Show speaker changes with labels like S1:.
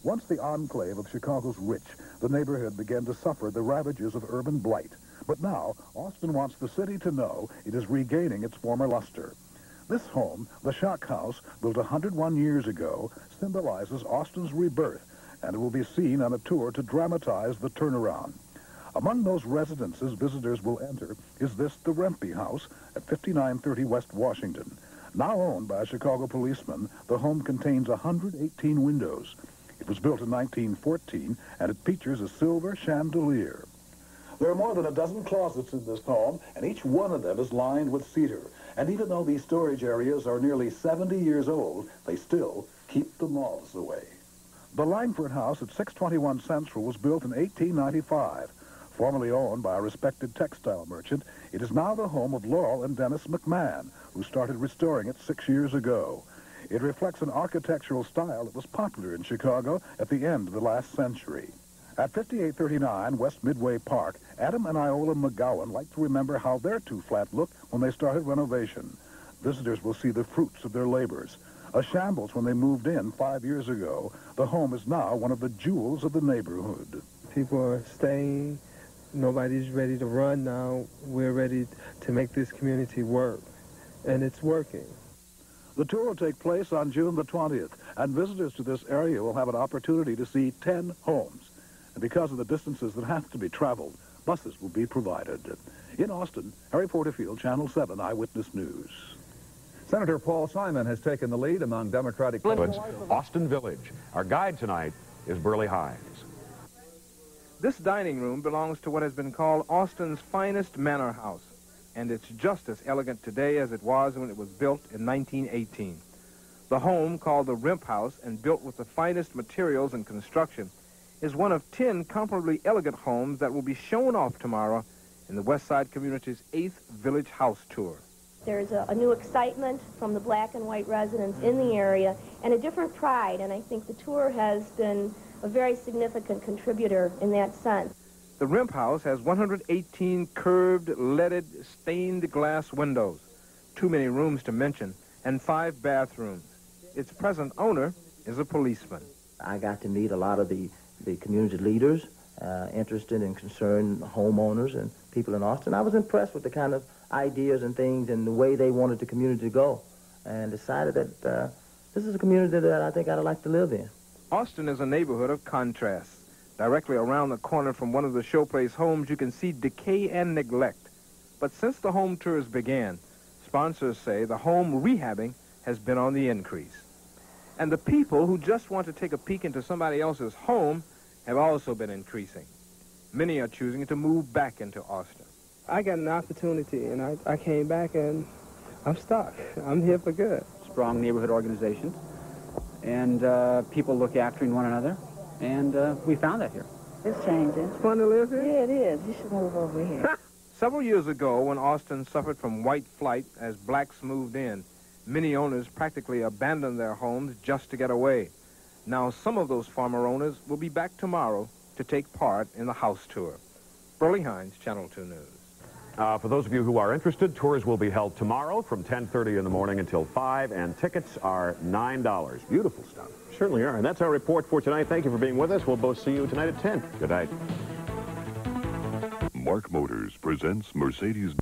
S1: Once the enclave of Chicago's rich, the neighborhood began to suffer the ravages of urban blight. But now, Austin wants the city to know it is regaining its former luster. This home, the Shock House, built 101 years ago, symbolizes Austin's rebirth, and it will be seen on a tour to dramatize the turnaround. Among those residences visitors will enter is this, the Rempe House at 5930 West Washington. Now owned by a Chicago policeman, the home contains 118 windows. It was built in 1914, and it features a silver chandelier. There are more than a dozen closets in this home, and each one of them is lined with cedar. And even though these storage areas are nearly 70 years old, they still keep the moths away. The Langford House at 621 Central was built in 1895. Formerly owned by a respected textile merchant, it is now the home of Laurel and Dennis McMahon, who started restoring it 6 years ago. It reflects an architectural style that was popular in Chicago at the end of the last century. At 5839 West Midway Park, Adam and Iola McGowan like to remember how their two flat looked when they started renovation. Visitors will see the fruits of their labors. A shambles when they moved in 5 years ago, the home is now one of the jewels of the neighborhood.
S2: People are staying. Nobody's ready to run now. We're ready to make this community work, and it's working.
S1: The tour will take place on June the 20th, and visitors to this area will have an opportunity to see 10 homes. And because of the distances that have to be traveled, buses will be provided. In Austin, Harry Porterfield, Channel 7 Eyewitness News.
S3: Senator Paul Simon has taken the lead among Democratic...
S4: Austin Village. Our guide tonight is Burley Hines.
S5: This dining room belongs to what has been called Austin's finest manor house, and it's just as elegant today as it was when it was built in 1918. The home, called the Rempe House and built with the finest materials and construction, is one of 10 comparably elegant homes that will be shown off tomorrow in the West Side community's 8th Village House Tour.
S6: There's a new excitement from the black and white residents in the area and a different pride, and I think the tour has been a very significant contributor in that sense.
S5: The Rempe House has 118 curved, leaded, stained glass windows, too many rooms to mention, and 5 bathrooms. Its present owner is a policeman.
S7: I got to meet a lot of the community leaders, interested and concerned homeowners and people in Austin. I was impressed with the kind of ideas and things and the way they wanted the community to go, and decided that this is a community that I think I'd like to live in.
S5: Austin is a neighborhood of contrasts. Directly around the corner from one of the showplace homes, you can see decay and neglect. But since the home tours began, sponsors say the home rehabbing has been on the increase. And the people who just want to take a peek into somebody else's home have also been increasing. Many are choosing to move back into Austin.
S2: I got an opportunity, and I came back, and I'm stuck. I'm here for good.
S8: Strong neighborhood organizations, and people look after one another, and we found that here.
S9: It's changing.
S2: It's fun to live here?
S9: Yeah, it is. You should move over here.
S5: Several years ago, when Austin suffered from white flight as blacks moved in, many owners practically abandoned their homes just to get away. Now, some of those former owners will be back tomorrow to take part in the house tour. Burley Hines, Channel 2 News.
S4: For those of you who are interested, tours will be held tomorrow from 10:30 in the morning until 5, and tickets are $9. Beautiful stuff.
S10: Certainly are. And that's our report for tonight. Thank you for being with us. We'll both see you tonight at 10.
S4: Good night.
S11: Mark Motors presents Mercedes.